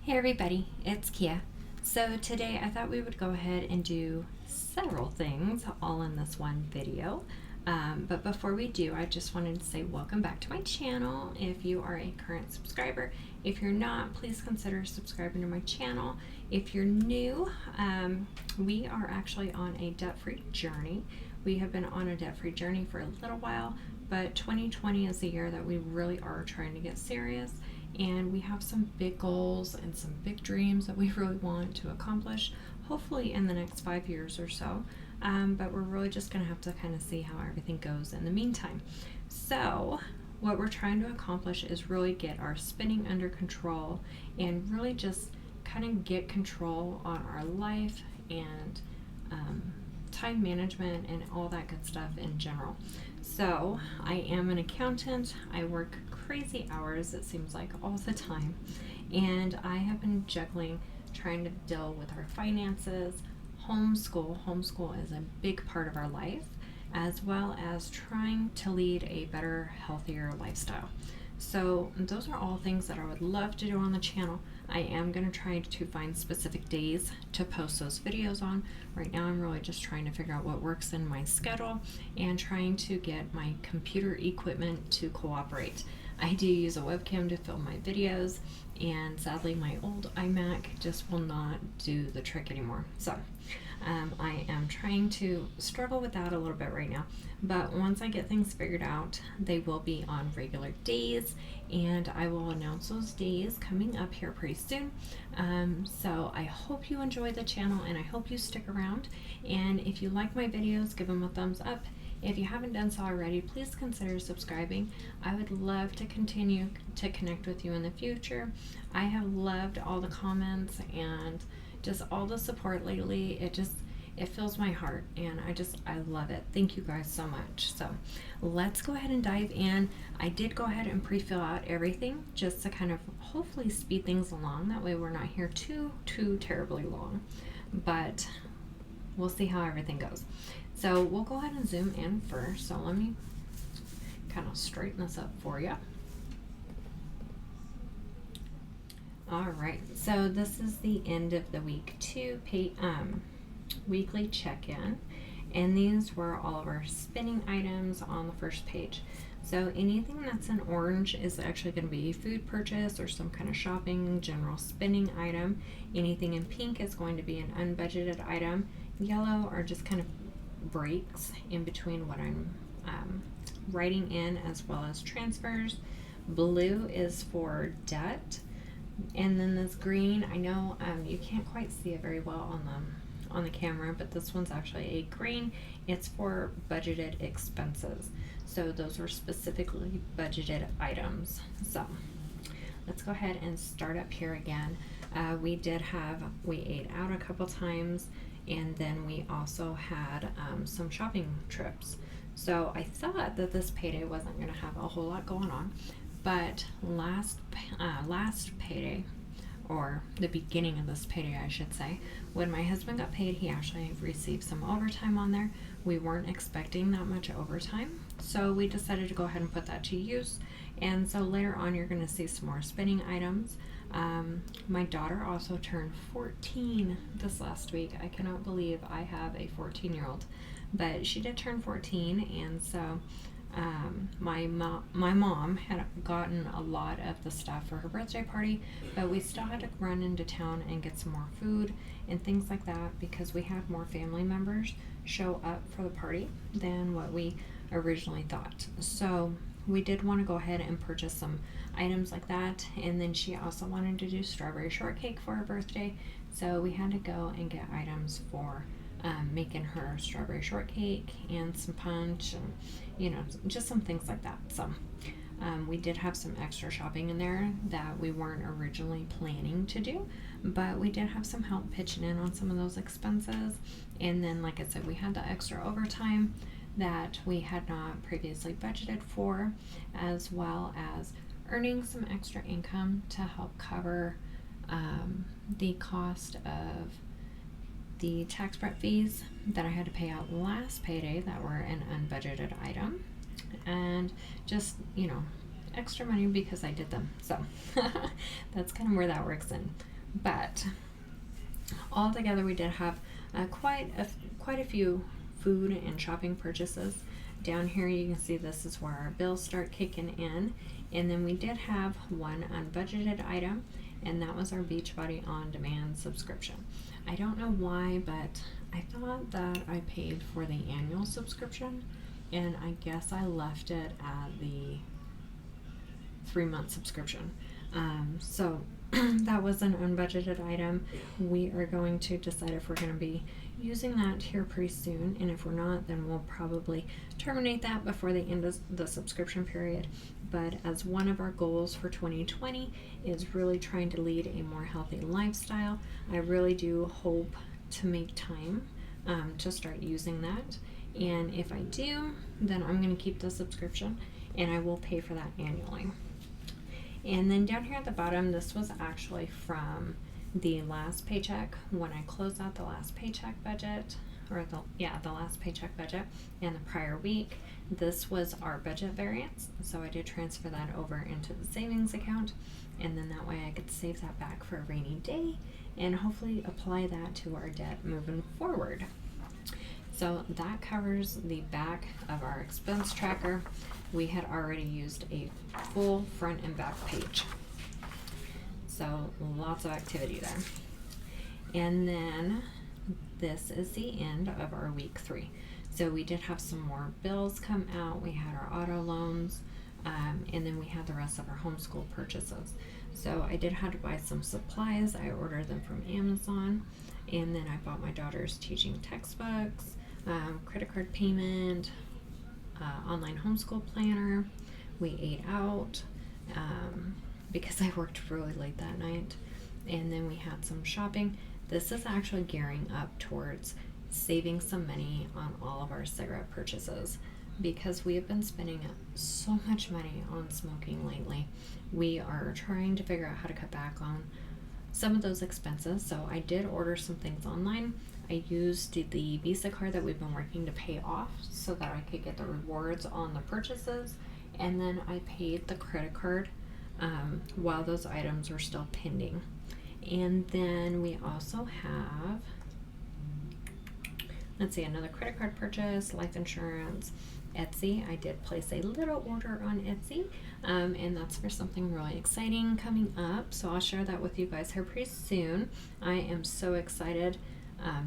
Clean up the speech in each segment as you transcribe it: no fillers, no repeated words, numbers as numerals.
Hey everybody, it's Kia. So today I thought we would go ahead and do several things all in this one video. But before we do, I just wanted to say welcome back to my channel if you are a current subscriber. If you're not, please consider subscribing to my channel. If you're new, we are actually on a debt-free journey. We have been on a debt-free journey for a little while, but 2020 is the year that we really are trying to get serious. And we have some big goals and some big dreams that we really want to accomplish, hopefully in the next 5 years or so. But we're really just going to have to kind of see how everything goes in the meantime. So what we're trying to accomplish is really get our spending under control and really just kind of get control on our life and time management and all that good stuff in general. So I am an accountant. I work crazy hours, it seems like, all the time, and I have been juggling trying to deal with our finances, homeschool is a big part of our life, as well as trying to lead a better, healthier lifestyle. So those are all things that I would love to do on the channel. I am going to try to find specific days to post those videos on. Right now I'm really just trying to figure out what works in my schedule and trying to get my computer equipment to cooperate. I do use a webcam to film my videos, and sadly my old iMac just will not do the trick anymore. So I am trying to struggle with that a little bit right now, but once I get things figured out, they will be on regular days, and I will announce those days coming up here pretty soon. So I hope you enjoy the channel, and I hope you stick around, and if you like my videos, give them a thumbs up. If you haven't done so already, please consider subscribing. I would love to continue to connect with you in the future. I have loved all the comments and just all the support lately. It fills my heart, and I love it. Thank you guys so much. So let's go ahead and dive in. I did go ahead and pre-fill out everything just to kind of hopefully speed things along. That way we're not here too terribly long, but we'll see how everything goes. So we'll go ahead and zoom in first. So let me kind of straighten this up for you. All right, so this is the end of the week 2 weekly check-in, and these were all of our spending items on the first page. So anything that's in orange is actually going to be food purchase or some kind of shopping, general spending item. Anything in pink is going to be an unbudgeted item. Yellow are just kind of breaks in between what I'm writing in, as well as transfers. Blue is for debt, and then this green, I know you can't quite see it very well on the camera, but this one's actually a green. It's for budgeted expenses, so those were specifically budgeted items. So let's go ahead and start up here again. We ate out a couple times, and then we also had some shopping trips. So I thought that this payday wasn't going to have a whole lot going on, but last payday, or the beginning of this payday I should say, when my husband got paid, he actually received some overtime on there. We weren't expecting that much overtime, so we decided to go ahead and put that to use. And so later on you're going to see some more spending items. My daughter also turned 14 this last week. I cannot believe I have a 14-year-old, but she did turn 14, and so my mom had gotten a lot of the stuff for her birthday party, but we still had to run into town and get some more food and things like that because we had more family members show up for the party than what we originally thought. So we did want to go ahead and purchase some items like that, and then she also wanted to do strawberry shortcake for her birthday, so we had to go and get items for making her strawberry shortcake and some punch and just some things like that. So we did have some extra shopping in there that we weren't originally planning to do, but we did have some help pitching in on some of those expenses. And then, like I said, we had the extra overtime that we had not previously budgeted for, as well as earning some extra income to help cover the cost of the tax prep fees that I had to pay out last payday that were an unbudgeted item, and just extra money because I did them. So that's kind of where that works in. But altogether, we did have quite a few food and shopping purchases. Down here you can see this is where our bills start kicking in, and then we did have one unbudgeted item, and that was our Beachbody On Demand subscription. I don't know why, but I thought that I paid for the annual subscription, and I guess I left it at the 3-month subscription. So that was an unbudgeted item. We are going to decide if we're going to be using that here pretty soon, and if we're not, then we'll probably terminate that before the end of the subscription period. But as one of our goals for 2020 is really trying to lead a more healthy lifestyle, I really do hope to make time to start using that. And if I do, then I'm going to keep the subscription, and I will pay for that annually. And then down here at the bottom, this was actually from the last paycheck, when I closed out the last paycheck budget, or the last paycheck budget and the prior week. This was our budget variance, so I did transfer that over into the savings account, and then that way I could save that back for a rainy day and hopefully apply that to our debt moving forward. So that covers the back of our expense tracker. We had already used a full front and back page. So lots of activity there. And then this is the end of our week 3. So we did have some more bills come out. We had our auto loans, and then we had the rest of our homeschool purchases. So I did have to buy some supplies. I ordered them from Amazon, and then I bought my daughter's teaching textbooks, credit card payment, online homeschool planner. We ate out because I worked really late that night, and then we had some shopping. This is actually gearing up towards saving some money on all of our cigarette purchases, because we have been spending so much money on smoking lately. We are trying to figure out how to cut back on some of those expenses. So I did order some things online. I used the Visa card that we've been working to pay off so that I could get the rewards on the purchases, and then I paid the credit card while those items were still pending. And then we also have, let's see, another credit card purchase, life insurance, Etsy. I did place a little order on Etsy, and that's for something really exciting coming up. So I'll share that with you guys here pretty soon. I am so excited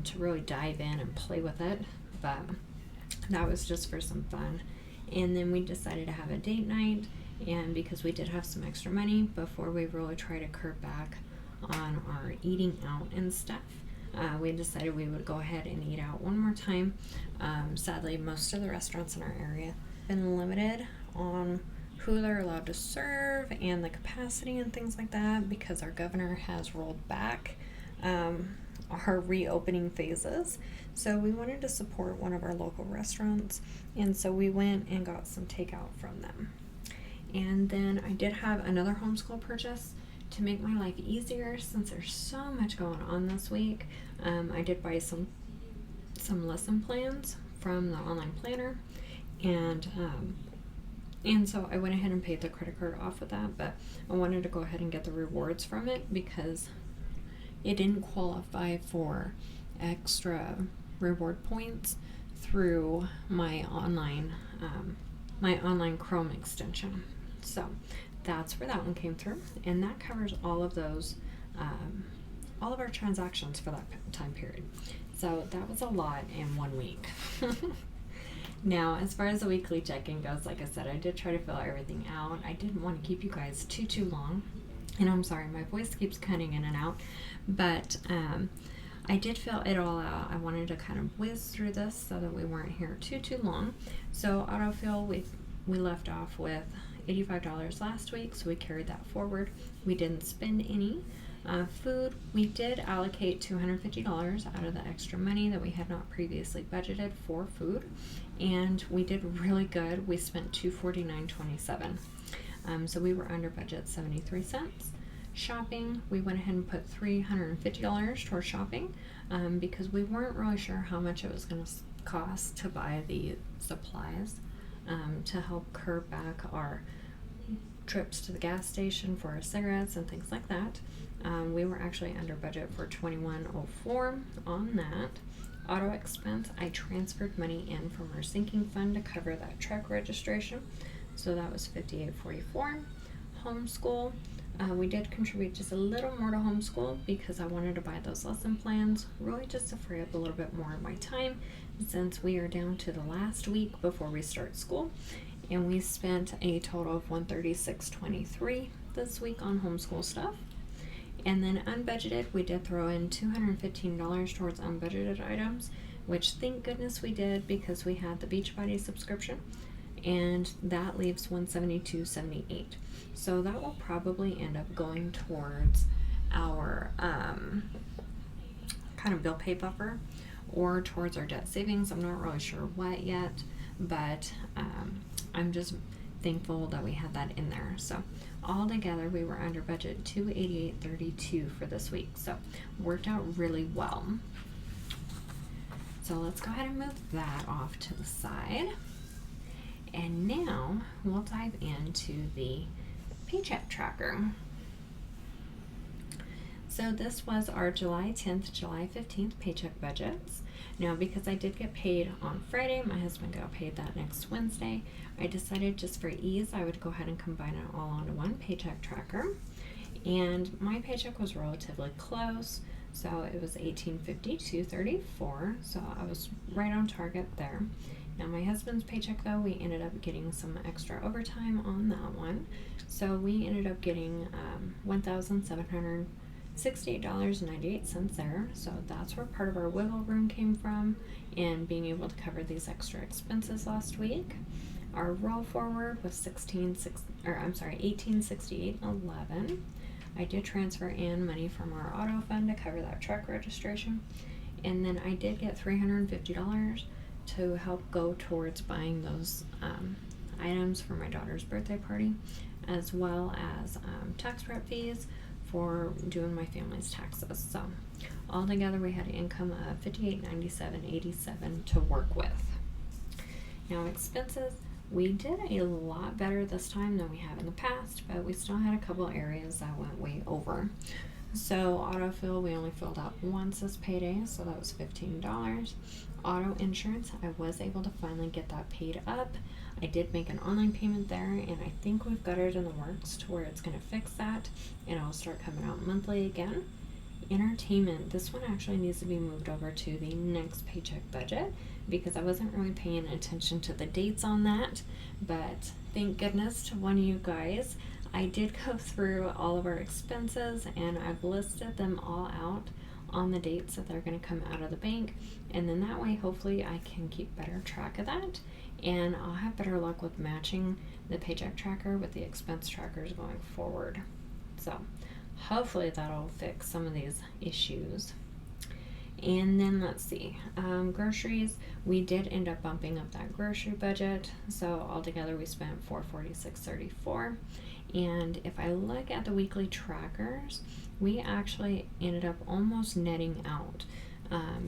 to really dive in and play with it, but that was just for some fun. And then we decided to have a date night, and because we did have some extra money before we really try to curb back on our eating out and stuff, we decided we would go ahead and eat out one more time. Sadly, most of the restaurants in our area have been limited on who they're allowed to serve and the capacity and things like that, because our governor has rolled back our reopening phases. So we wanted to support one of our local restaurants, and so we went and got some takeout from them. And then I did have another homeschool purchase to make my life easier, since there's so much going on this week. I did buy some lesson plans from the online planner, and so I went ahead and paid the credit card off with that, but I wanted to go ahead and get the rewards from it because it didn't qualify for extra reward points through my online Chrome extension. So that's where that one came through, and that covers all of those, all of our transactions for that time period. So that was a lot in 1 week. Now, as far as the weekly check-in goes, like I said, I did try to fill everything out. I didn't want to keep you guys too long, and I'm sorry, my voice keeps cutting in and out, but I did fill it all out. I wanted to kind of whiz through this so that we weren't here too long. So autofill, we left off with $85 last week, so we carried that forward. We didn't spend any. Food, we did allocate $250 out of the extra money that we had not previously budgeted for food, and we did really good. We spent $249.27. So we were under budget 73 cents. Shopping, we went ahead and put $350 towards shopping because we weren't really sure how much it was going to cost to buy the supplies to help curb back our trips to the gas station for our cigarettes and things like that. We we were actually under budget for $21.04 on that. Auto expense, I transferred money in from our sinking fund to cover that truck registration, so that was $58.44. Homeschool, we did contribute just a little more to homeschool because I wanted to buy those lesson plans, really just to free up a little bit more of my time since we are down to the last week before we start school. And we spent a total of $136.23 this week on homeschool stuff. And then unbudgeted, we did throw in $215 towards unbudgeted items, which thank goodness we did because we had the Beachbody subscription, and that leaves $172.78. So that will probably end up going towards our kind of bill pay buffer or towards our debt savings. I'm not really sure what yet, but I'm just thankful that we had that in there. So all together we were under budget $288.32 for this week, so worked out really well. So let's go ahead and move that off to the side, and now we'll dive into the Paycheck Tracker. So this was our July 10th, July 15th paycheck budgets. Now, because I did get paid on Friday, my husband got paid that next Wednesday, I decided just for ease, I would go ahead and combine it all onto one paycheck tracker. And my paycheck was relatively close, so it was $18.52.34, so I was right on target there. Now my husband's paycheck though, we ended up getting some extra overtime on that one, so we ended up getting $1,768.98 there, so that's where part of our wiggle room came from in being able to cover these extra expenses last week. Our roll forward was $1868.11. I did transfer in money from our auto fund to cover that truck registration, and then I did get $350 to help go towards buying those items for my daughter's birthday party, as well as tax prep fees for doing my family's taxes. So altogether we had an income of $58.97.87 to work with. Now expenses, we did a lot better this time than we have in the past, but we still had a couple areas that went way over. So autofill, we only filled out once this payday, so that was $15. Auto insurance, I was able to finally get that paid up. I did make an online payment there, and I think we've got it in the works to where it's going to fix that, and it'll start coming out monthly again. Entertainment, this one actually needs to be moved over to the next paycheck budget because I wasn't really paying attention to the dates on that, but thank goodness to one of you guys, I did go through all of our expenses and I've listed them all out on the dates that they're going to come out of the bank, and then that way hopefully I can keep better track of that, and I'll have better luck with matching the paycheck tracker with the expense trackers going forward. So hopefully that'll fix some of these issues. And then let's see, groceries, we did end up bumping up that grocery budget, so altogether we spent $446.34. And if I look at the weekly trackers, we actually ended up almost netting out,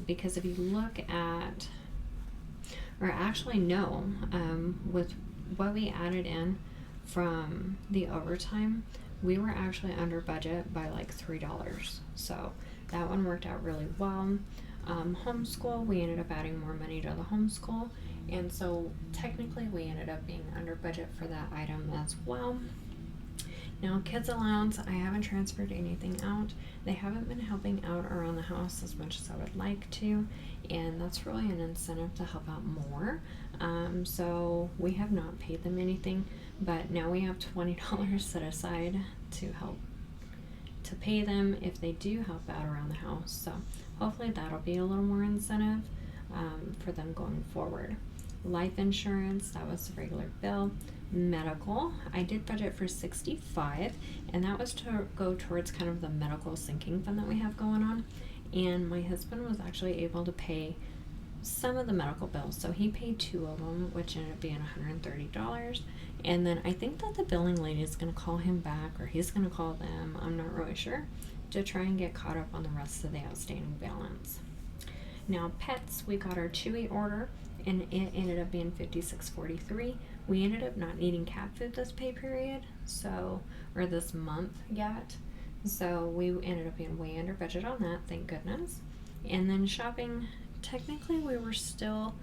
because if you look at, or actually no, with what we added in from the overtime, we were actually under budget by like $3, so that one worked out really well. Homeschool, we ended up adding more money to the homeschool, and so technically we ended up being under budget for that item as well. Now kids allowance, I haven't transferred anything out. They haven't been helping out around the house as much as I would like to, and that's really an incentive to help out more. So we have not paid them anything, but now we have $20 set aside to help to pay them if they do help out around the house. So hopefully that'll be a little more incentive for them going forward. Life insurance, that was the regular bill. Medical, I did budget for $65, and that was to go towards kind of the medical sinking fund that we have going on, and my husband was actually able to pay some of the medical bills, so he paid 2 of them, which ended up being $130. And then I think that the billing lady is going to call him back, or he's going to call them, I'm not really sure, to try and get caught up on the rest of the outstanding balance. Now pets, we got our Chewy order, and it ended up being $56.43. We ended up not needing cat food this pay period, so, or this month yet, So we ended up being way under budget on that, thank goodness. And then shopping, technically we were still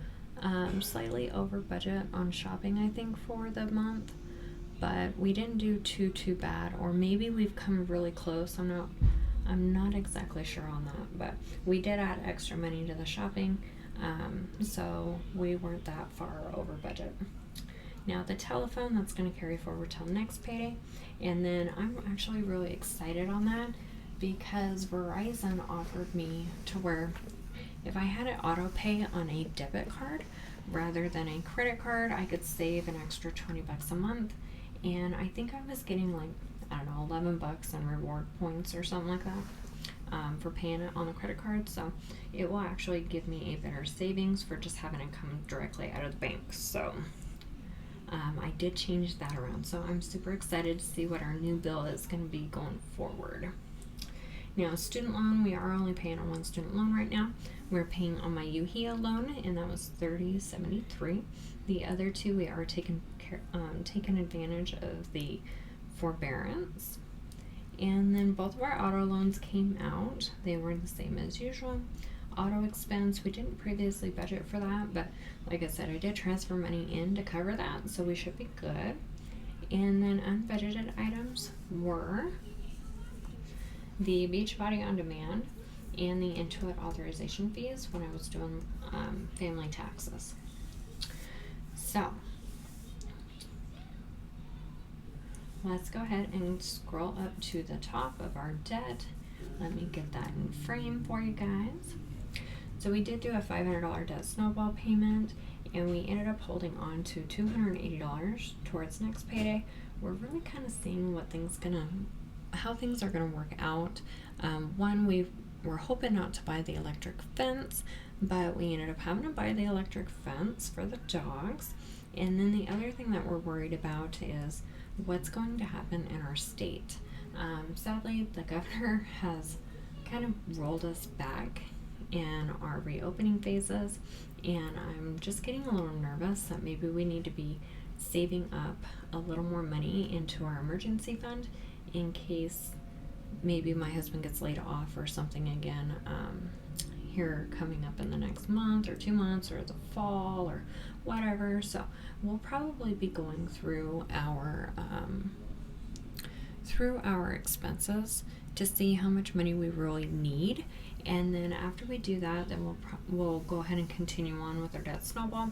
slightly over budget on shopping, I think, for the month, but we didn't do too bad, or maybe we've come really close. I'm not exactly sure on that, but we did add extra money to the shopping, so we weren't that far over budget. Now the telephone, that's going to carry forward till next payday, and then I'm actually really excited on that because Verizon offered me to where if I had it auto pay on a debit card rather than a credit card, I could save an extra 20 bucks a month. And I think I was getting like, I don't know, 11 bucks in reward points or something like that for paying it on the credit card. So it will actually give me a better savings for just having it come directly out of the bank. So I did change that around. So I'm super excited to see what our new bill is going to be going forward. Now, student loan, we are only paying on one student loan right now. We're paying on my UHEA loan, and that was $30.73. The other two, we are taking advantage of the forbearance. And then both of our auto loans came out. They were the same as usual. Auto expense, we didn't previously budget for that, but like I said, I did transfer money in to cover that, so we should be good. And then unbudgeted items were the Beachbody On Demand and the Intuit authorization fees when I was doing family taxes. So let's go ahead and scroll up to the top of our debt. Let me get that in frame for you guys. So we did do a $500 debt snowball payment, and we ended up holding on to $280 towards next payday. We're really kind of seeing how things are gonna work out. One, we were hoping not to buy the electric fence, but we ended up having to buy the electric fence for the dogs. And then the other thing that we're worried about is what's going to happen in our state. Sadly, the governor has kind of rolled us back in our reopening phases, and I'm just getting a little nervous that maybe we need to be saving up a little more money into our emergency fund in case maybe my husband gets laid off or something again here coming up in the next month or 2 months or the fall or whatever. So we'll probably be going through our expenses to see how much money we really need, and then after we do that, then we'll go ahead and continue on with our debt snowball.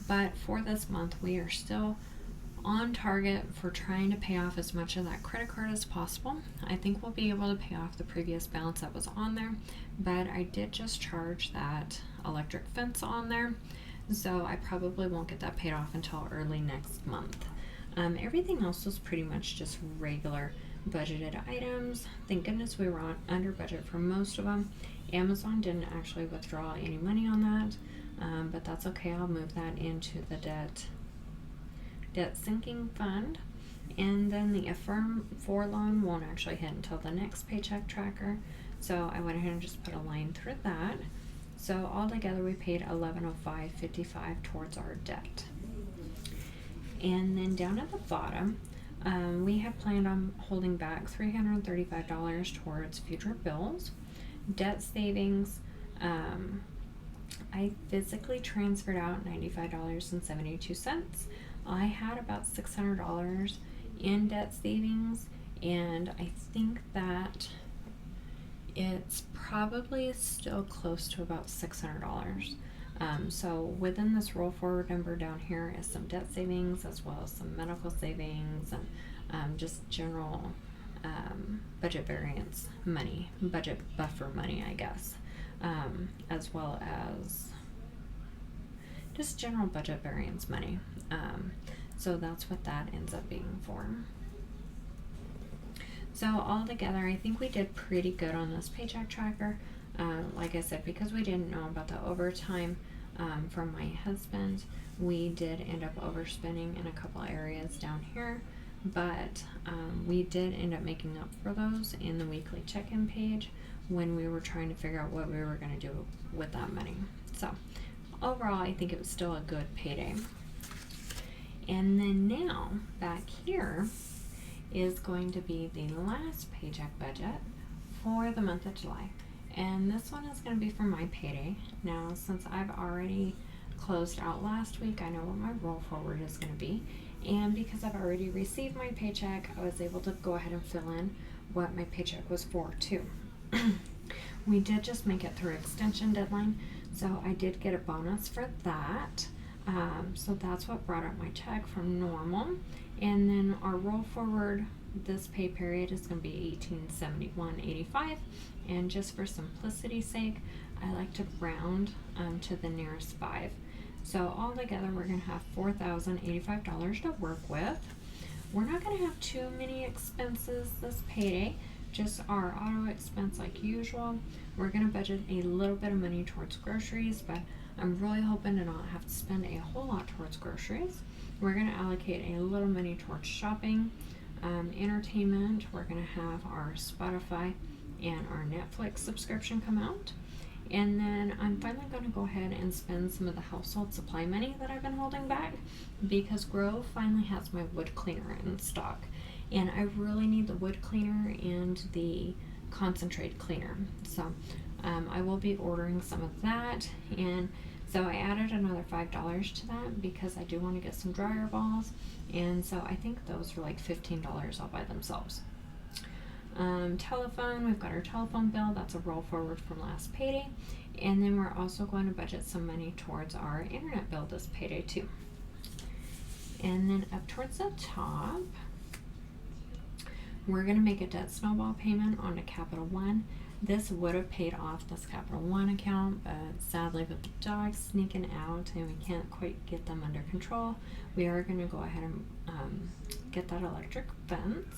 But for this month, we are still on target for trying to pay off as much of that credit card as possible. I think we'll be able to pay off the previous balance that was on there, but I did just charge that electric fence on there, so I probably won't get that paid off until early next month. Everything else was pretty much just regular budgeted items. Thank goodness we were under budget for most of them. Amazon didn't actually withdraw any money on that, but that's okay. I'll move that into the debt sinking fund. And then the Affirm 4 loan won't actually hit until the next Paycheck Tracker, so I went ahead and just put a line through that. So altogether we paid $1105.55 towards our debt. And then down at the bottom, we had planned on holding back $335 towards future bills. Debt savings, I physically transferred out $95.72. I had about $600 in debt savings, and I think that it's probably still close to about $600. So within this roll forward number down here is some debt savings as well as some medical savings and just general budget variance money, budget buffer money, I guess, as well as just general budget variance money. So that's what that ends up being for. So altogether, I think we did pretty good on this Paycheck Tracker. Like I said, because we didn't know about the overtime from my husband, we did end up overspending in a couple areas down here, but we did end up making up for those in the weekly check-in page when we were trying to figure out what we were going to do with that money. So overall, I think it was still a good payday. And then now back here is going to be the last paycheck budget for the month of July. And this one is going to be for my payday. Now, since I've already closed out last week, I know what my roll forward is going to be. And because I've already received my paycheck, I was able to go ahead and fill in what my paycheck was for too. We did just make it through extension deadline, so I did get a bonus for that. So that's what brought up my check from normal. And then our roll forward this pay period is going to be $1871.85. And just for simplicity's sake, I like to round to the nearest 5. So all together, we're going to have $4,085 to work with. We're not going to have too many expenses this payday, just our auto expense like usual. We're going to budget a little bit of money towards groceries, but I'm really hoping to not have to spend a whole lot towards groceries. We're going to allocate a little money towards shopping, entertainment. We're going to have our Spotify and our Netflix subscription come out. And then I'm finally going to go ahead and spend some of the household supply money that I've been holding back, because Grove finally has my wood cleaner in stock. And I really need the wood cleaner and the concentrate cleaner. So I will be ordering some of that. And so I added another $5 to that because I do want to get some dryer balls. And so I think those are like $15 all by themselves. Telephone, we've got our telephone bill. That's a roll forward from last payday. And then we're also going to budget some money towards our internet bill this payday too. And then up towards the top, we're going to make a debt snowball payment on a Capital One. This would have paid off this Capital One account, but sadly with the dogs sneaking out and we can't quite get them under control, we are going to go ahead and get that electric fence.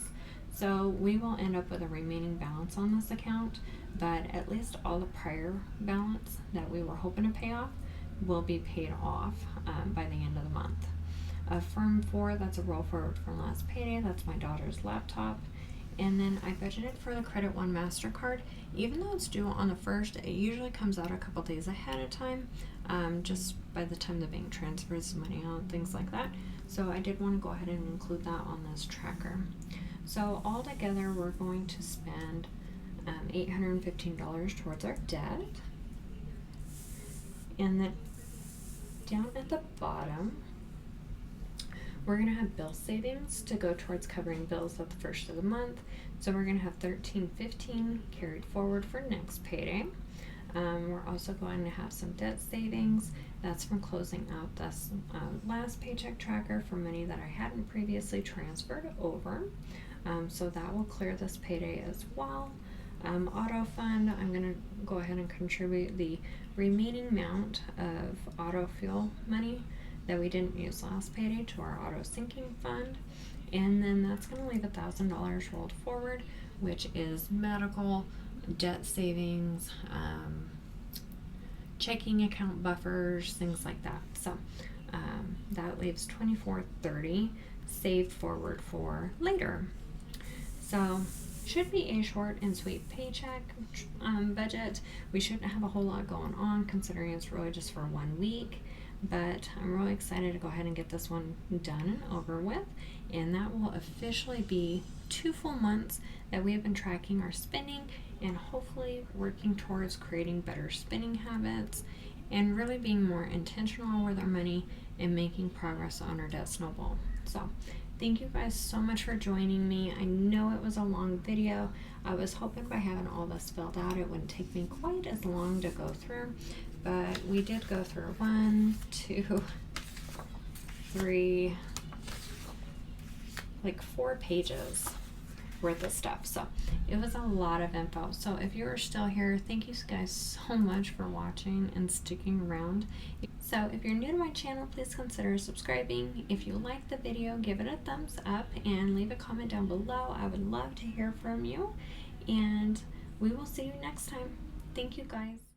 So we will end up with a remaining balance on this account, but at least all the prior balance that we were hoping to pay off will be paid off by the end of the month. Firm 4, that's a roll forward from last payday. That's my daughter's laptop. And then I budgeted for the Credit One MasterCard. Even though it's due on the 1st, it usually comes out a couple days ahead of time, just by the time the bank transfers money out, things like that. So I did want to go ahead and include that on this tracker. So all together, we're going to spend $815 towards our debt. And then down at the bottom, we're going to have bill savings to go towards covering bills at the first of the month. So we're going to have $1315 carried forward for next payday. We're also going to have some debt savings. That's from closing out this last Paycheck Tracker for money that I hadn't previously transferred over. So that will clear this payday as well. Auto fund, I'm going to go ahead and contribute the remaining amount of auto fuel money that we didn't use last payday to our auto sinking fund. And then that's going to leave $1,000 rolled forward, which is medical, debt savings, checking account buffers, things like that. So that leaves $2430 saved forward for later. So should be a short and sweet paycheck budget. We shouldn't have a whole lot going on considering it's really just for 1 week. But I'm really excited to go ahead and get this one done and over with. And that will officially be 2 full months that we have been tracking our spending and hopefully working towards creating better spending habits and really being more intentional with our money and making progress on our debt snowball. So thank you guys so much for joining me. I know it was a long video. I was hoping by having all this filled out it wouldn't take me quite as long to go through. But we did go through 1, 2, 3, like 4 pages worth of stuff. So it was a lot of info. So if you are still here, thank you guys so much for watching and sticking around. So if you're new to my channel, please consider subscribing. If you liked the video, give it a thumbs up and leave a comment down below. I would love to hear from you. And we will see you next time. Thank you guys.